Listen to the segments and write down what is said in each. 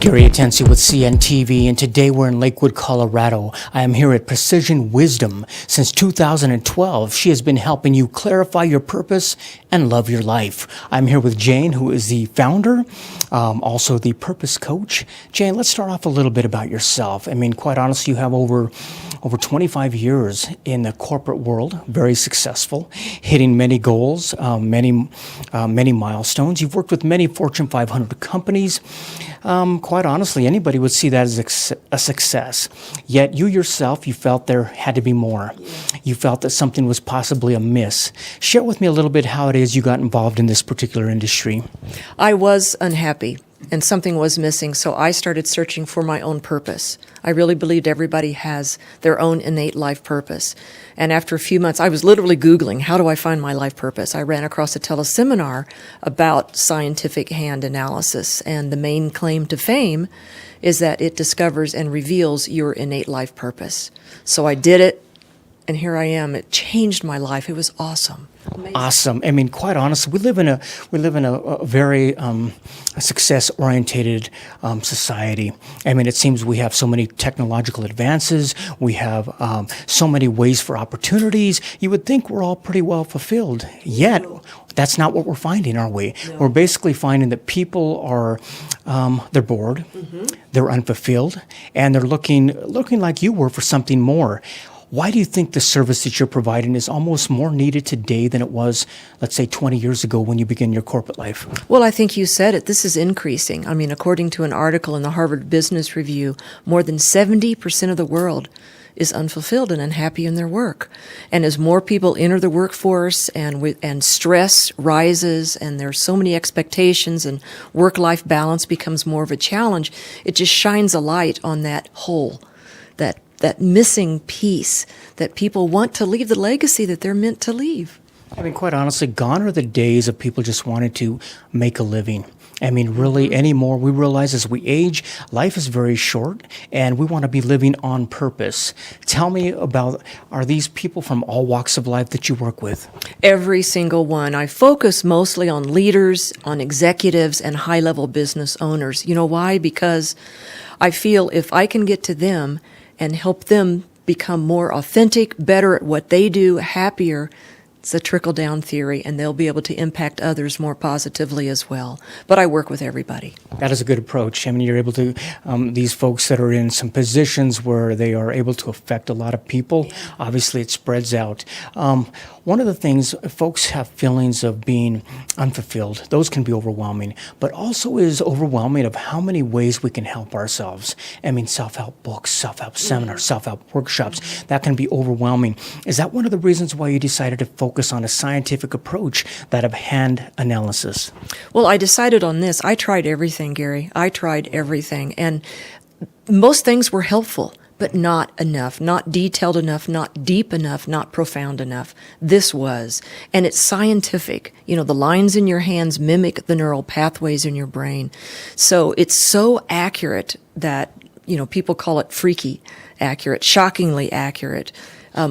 Gary Atensi with CNTV, and today we're in Lakewood, Colorado. I am here at Precision Wisdom. Since 2012, she has been helping you clarify your purpose and love your life. I'm here with Jayne, who is the founder, also the purpose coach. Jayne, let's start off a little bit about yourself. I mean, quite honestly, you have over 25 years in the corporate world, very successful, hitting many goals, many milestones. You've worked with many Fortune 500 companies. Quite honestly, anybody would see that as a success. Yet you yourself, you felt there had to be more. You felt that something was possibly amiss. Share with me a little bit how it is you got involved in this particular industry. I was unhappy and something was missing, so I started searching for my own purpose. I really believed everybody has their own innate life purpose. And after a few months, I was literally Googling, how do I find my life purpose? I ran across a teleseminar about scientific hand analysis, and the main claim to fame is that it discovers and reveals your innate life purpose. So I did it, and here I am. It changed my life. It was awesome. Amazing. Awesome. I mean, quite honestly, we live in a very success-oriented society. I mean, it seems we have so many technological advances. We have so many ways for opportunities. You would think we're all pretty well fulfilled. Yet, that's not what we're finding, are we? No. We're basically finding that people are they're bored, they're unfulfilled, and they're looking like you were for something more. Why do you think the service that you're providing is almost more needed today than it was, let's say, 20 years ago when you began your corporate life? Well, I think you said it. This is increasing. I mean, according to an article in the Harvard Business Review, more than 70% of the world is unfulfilled and unhappy in their work. And as more people enter the workforce and stress rises and there's so many expectations and work-life balance becomes more of a challenge, it just shines a light on that hole, that missing piece, that people want to leave the legacy that they're meant to leave. I mean, quite honestly, gone are the days of people just wanting to make a living. I mean, really anymore, we realize as we age, life is very short, and we want to be living on purpose. Tell me about, are these people from all walks of life that you work with? Every single one. I focus mostly on leaders, on executives, and high-level business owners. You know why? Because I feel if I can get to them and help them become more authentic, better at what they do, happier, it's a trickle-down theory, and they'll be able to impact others more positively as well. But I work with everybody. That is a good approach. I mean, you're able to, these folks that are in some positions where they are able to affect a lot of people, obviously it spreads out. One of the things, folks have feelings of being unfulfilled. Those can be overwhelming, but also is overwhelming of how many ways we can help ourselves. I mean, self-help books, self-help seminars, self-help workshops, that can be overwhelming. Is that one of the reasons why you decided to focus on a scientific approach, that of hand analysis? Well, I decided on this. I tried everything, Gary. I tried everything, and most things were helpful, but not enough, not detailed enough, not deep enough, not profound enough. This was. And it's scientific. You know, the lines in your hands mimic the neural pathways in your brain. So it's so accurate that, you know, people call it freaky accurate, shockingly accurate.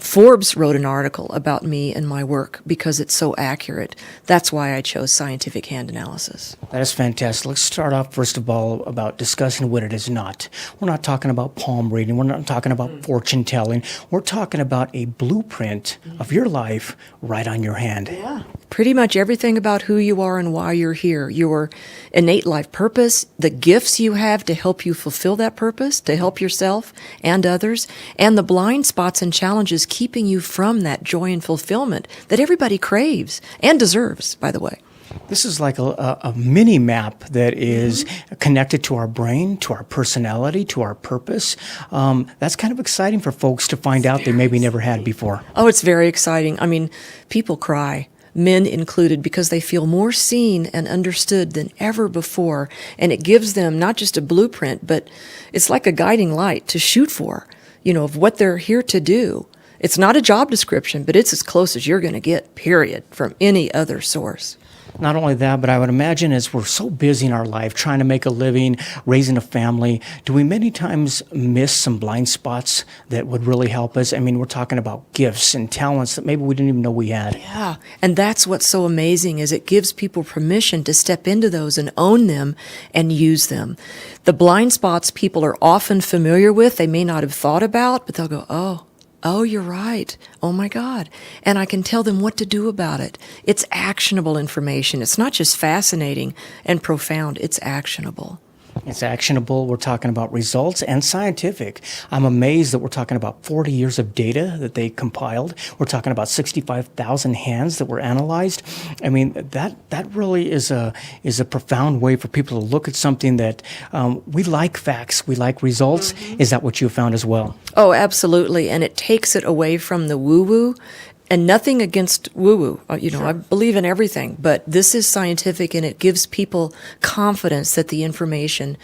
Forbes wrote an article about me and my work because it's so accurate. That's why I chose scientific hand analysis. That is fantastic. Let's start off, first of all, about discussing what it is not. We're not talking about palm reading. We're not talking about fortune telling. We're talking about a blueprint of your life right on your hand. Yeah. Pretty much everything about who you are and why you're here. Your innate life purpose, the gifts you have to help you fulfill that purpose, to help yourself and others, and the blind spots and challenges keeping you from that joy and fulfillment that everybody craves and deserves, by the way. This is like a mini map that is connected to our brain, to our personality, to our purpose. That's kind of exciting for folks to find out they maybe never had before. Oh, it's very exciting. I mean, people cry, men included, because they feel more seen and understood than ever before. And it gives them not just a blueprint, but it's like a guiding light to shoot for, you know, of what they're here to do. It's not a job description, but it's as close as you're going to get, period, from any other source. Not only that, but I would imagine as we're so busy in our life trying to make a living, raising a family, do we many times miss some blind spots that would really help us? I mean, we're talking about gifts and talents that maybe we didn't even know we had. Yeah, and that's what's so amazing is it gives people permission to step into those and own them and use them. The blind spots people are often familiar with, they may not have thought about, but they'll go, oh, you're right. Oh my God. And I can tell them what to do about it. It's actionable information. It's not just fascinating and profound, it's actionable. It's actionable. We're talking about results and scientific. I'm amazed that we're talking about 40 years of data that they compiled. We're talking about 65,000 hands that were analyzed. I mean, that really is a profound way for people to look at something that we like facts, we like results. Mm-hmm. Is that what you found as well? Oh, absolutely. And it takes it away from the woo-woo. And nothing against woo-woo. Sure. I believe in everything, but this is scientific and it gives people confidence that the information,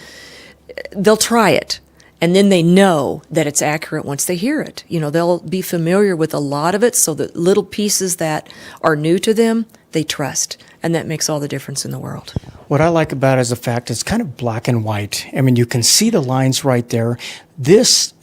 they'll try it and then they know that it's accurate once they hear it. They'll be familiar with a lot of it so that little pieces that are new to them, they trust. And that makes all the difference in the world. What I like about it is the fact it's kind of black and white. I mean, you can see the lines right there. This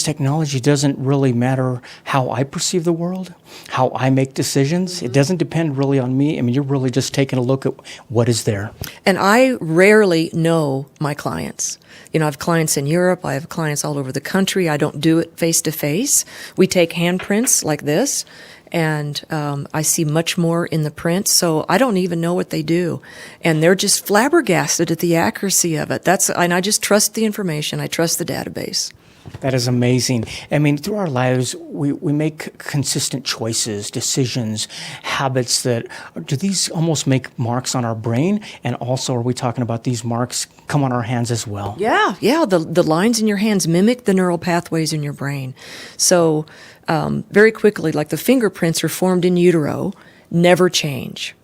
technology doesn't really matter how I perceive the world, how I make decisions. Mm-hmm. It doesn't depend really on me. I mean, you're really just taking a look at what is there. And I rarely know my clients. I have clients in Europe. I have clients all over the country. I don't do it face to face. We take handprints like this, and I see much more in the print, so I don't even know what they do. And they're just flabbergasted at the accuracy of it. And I just trust the information. I trust the database. That is amazing. I mean, through our lives, we make consistent choices, decisions, habits do these almost make marks on our brain? And also, are we talking about these marks come on our hands as well? Yeah. The lines in your hands mimic the neural pathways in your brain. So very quickly, like the fingerprints are formed in utero, never change.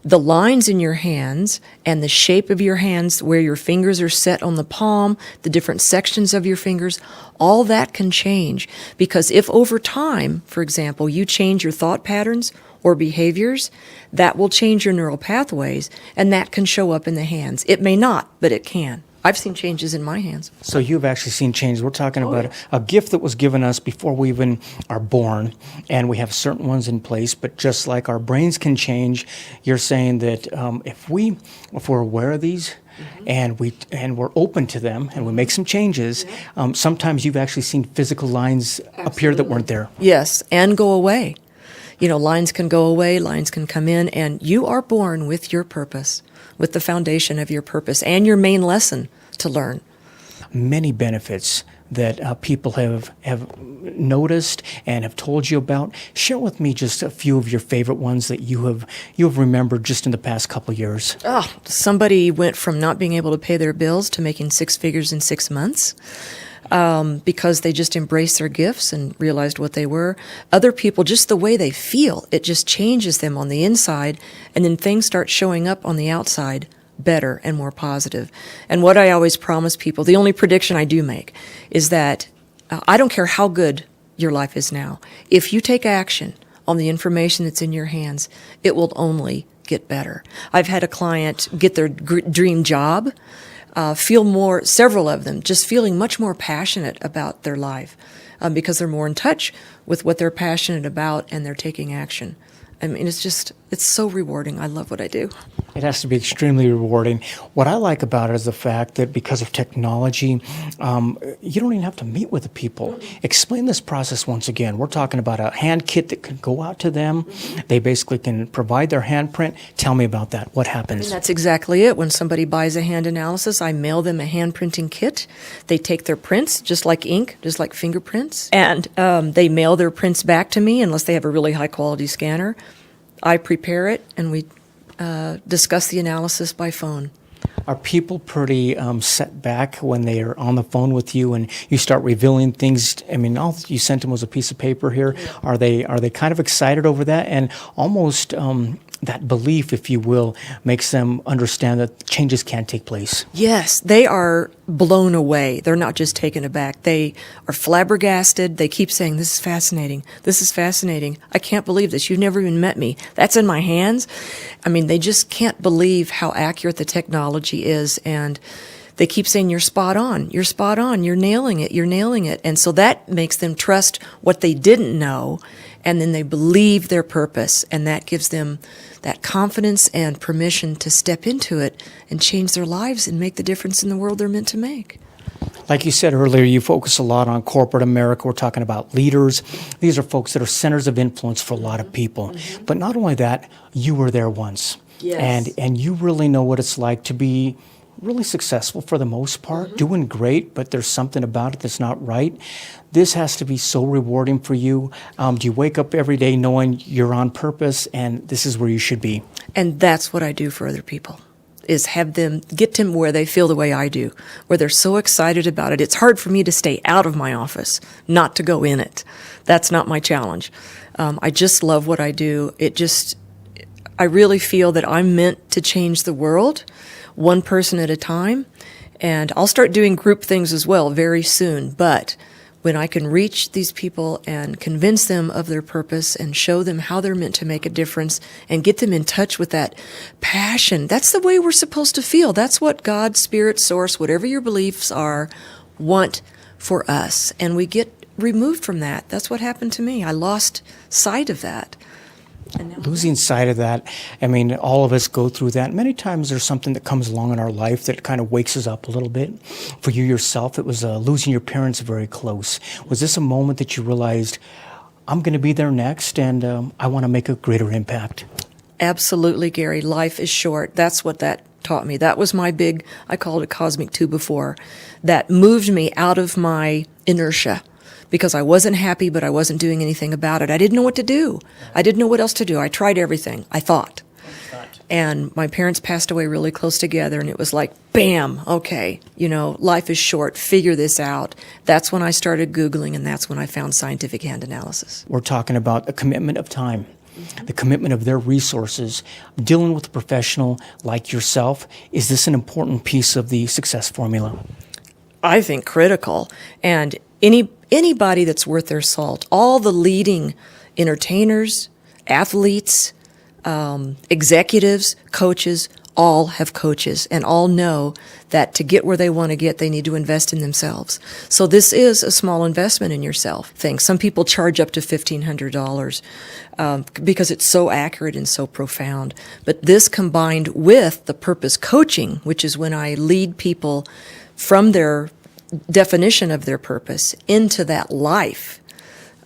The lines in your hands and the shape of your hands, where your fingers are set on the palm, the different sections of your fingers, all that can change. Because if over time, for example, you change your thought patterns or behaviors, that will change your neural pathways, and that can show up in the hands. It may not, but it can. I've seen changes in my hands. So you've actually seen changes. We're talking about a gift that was given us before we even are born, and we have certain ones in place. But just like our brains can change, you're saying that if we're aware of these, mm-hmm. and we're open to them, and we make some changes, sometimes you've actually seen physical lines appear that weren't there. Yes, and go away. Lines can go away, lines can come in, and you are born with your purpose, with the foundation of your purpose and your main lesson to learn. Many benefits that people have noticed and have told you about. Share with me just a few of your favorite ones that you have remembered just in the past couple of years. Somebody went from not being able to pay their bills to making six figures in 6 months. Because they just embraced their gifts and realized what they were. Other people, just the way they feel, it just changes them on the inside, and then things start showing up on the outside better and more positive. And what I always promise people, the only prediction I do make, is that I don't care how good your life is now. If you take action on the information that's in your hands, it will only get better. I've had a client get their dream job, several of them, just feeling much more passionate about their life because they're more in touch with what they're passionate about and they're taking action. I mean, it's so rewarding. I love what I do. It has to be extremely rewarding. What I like about it is the fact that because of technology, you don't even have to meet with the people. Explain this process once again. We're talking about a hand kit that can go out to them. They basically can provide their handprint. Tell me about that. What happens? And that's exactly it. When somebody buys a hand analysis, I mail them a hand printing kit. They take their prints, just like ink, just like fingerprints, and they mail their prints back to me unless they have a really high quality scanner. I prepare it, and we discuss the analysis by phone. Are people pretty set back when they are on the phone with you and you start revealing things? I mean, all you sent them was a piece of paper here. Are they kind of excited over that and almost that belief, if you will, makes them understand that changes can take place. Yes, they are blown away. They're not just taken aback. They are flabbergasted. They keep saying, "This is fascinating. This is fascinating. I can't believe this. You've never even met me. That's in my hands." I mean, they just can't believe how accurate the technology is. And they keep saying, "You're spot on. You're spot on. You're nailing it. You're nailing it." And so that makes them trust what they didn't know. And then they believe their purpose. And that gives them that confidence and permission to step into it and change their lives and make the difference in the world they're meant to make. Like you said earlier, you focus a lot on corporate America. We're talking about leaders. These are folks that are centers of influence for a lot of people. But not only that, you were there once. Yes. And you really know what it's like to be really successful for the most part, doing great, but there's something about it that's not right. This has to be so rewarding for you. Do you wake up every day knowing you're on purpose and this is where you should be? And that's what I do for other people, is have them get to where they feel the way I do, where they're so excited about it. It's hard for me to stay out of my office, not to go in it. That's not my challenge. I just love what I do. I really feel that I'm meant to change the world, one person at a time. And I'll start doing group things as well very soon. But when I can reach these people and convince them of their purpose and show them how they're meant to make a difference and get them in touch with that passion, that's the way we're supposed to feel. That's what God, Spirit, Source, whatever your beliefs are, want for us. And we get removed from that. That's what happened to me. I lost sight of that. Losing sight of that, I mean, all of us go through that. Many times there's something that comes along in our life that kind of wakes us up a little bit. For you yourself, it was losing your parents very close. Was this a moment that you realized, I'm going to be there next and I want to make a greater impact? Absolutely, Gary. Life is short. That's what that taught me. That was my big, I called it cosmic 2 that moved me out of my inertia. Because I wasn't happy, but I wasn't doing anything about it. I didn't know what to do. I didn't know what else to do. I tried everything, I thought. And my parents passed away really close together, and it was like, bam, okay, life is short, figure this out. That's when I started Googling, and that's when I found scientific hand analysis. We're talking about a commitment of time, the commitment of their resources, dealing with a professional like yourself. Is this an important piece of the success formula? I think critical. And anybody that's worth their salt, all the leading entertainers, athletes, executives, coaches, all have coaches and all know that to get where they want to get, they need to invest in themselves. So this is a small investment in yourself thing. Some people charge up to $1,500 because it's so accurate and so profound. But this combined with the purpose coaching, which is when I lead people from their definition of their purpose into that life,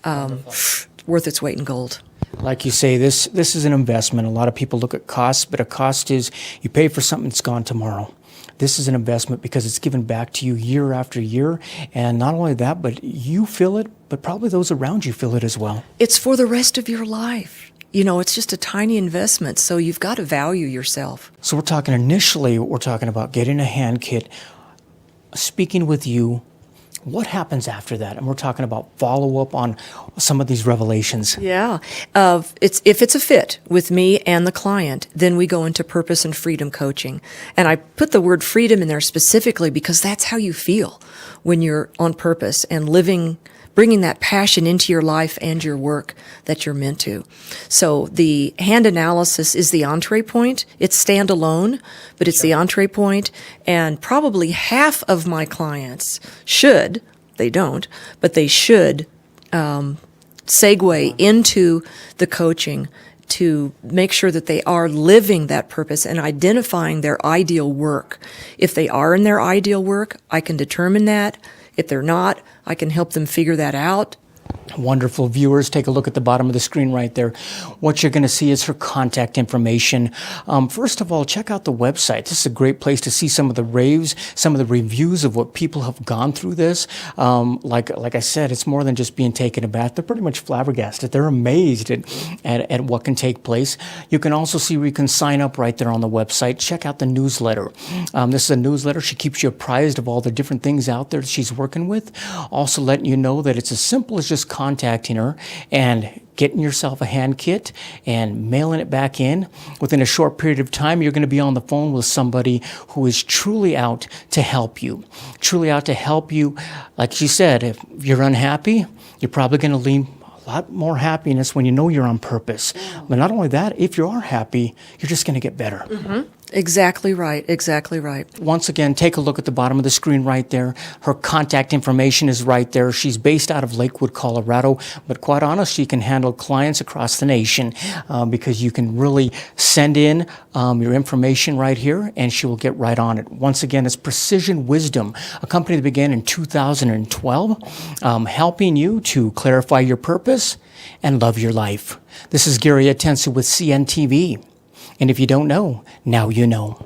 worth its weight in gold. Like you say, this is an investment. A lot of people look at costs, but a cost is you pay for something that's gone tomorrow. This is an investment because it's given back to you year after year. And not only that, but you feel it, but probably those around you feel it as well. It's for the rest of your life. It's just a tiny investment, so you've got to value yourself. So we're talking about getting a hand kit, speaking with you. What happens after that? And we're talking about follow-up on some of these revelations. Yeah. If it's a fit with me and the client, then we go into purpose and freedom coaching. And I put the word freedom in there specifically because that's how you feel when you're on purpose and bringing that passion into your life and your work that you're meant to. So the hand analysis is the entree point. It's standalone, but it's the entree point. And probably half of my clients they don't, but they should segue into the coaching to make sure that they are living that purpose and identifying their ideal work. If they are in their ideal work, I can determine that. If they're not, I can help them figure that out. Wonderful. Viewers, take a look at the bottom of the screen right there. What you're going to see is her contact information. First of all, check out the website. This is a great place to see some of the raves, some of the reviews of what people have gone through this. Like I said, it's more than just being taken aback. They're pretty much flabbergasted. They're amazed at what can take place. You can also see where you can sign up right there on the website. Check out the newsletter. This is a newsletter. She keeps you apprised of all the different things out there that she's working with. Also letting you know that it's as simple as just contacting her and getting yourself a hand kit and mailing it back in. Within a short period of time, you're going to be on the phone with somebody who is truly out to help you. Truly out to help you. Like she said, if you're unhappy, you're probably going to lean a lot more happiness when you know you're on purpose. But not only that, if you are happy, you're just going to get better. Exactly right. Exactly right. Once again, take a look at the bottom of the screen right there. Her contact information is right there. She's based out of Lakewood, Colorado, but quite honest, she can handle clients across the nation because you can really send in your information right here and she will get right on it. Once again, it's Precision Wisdom, a company that began in 2012, helping you to clarify your purpose and love your life. This is Gary Atensu with CNTV. And if you don't know, now you know.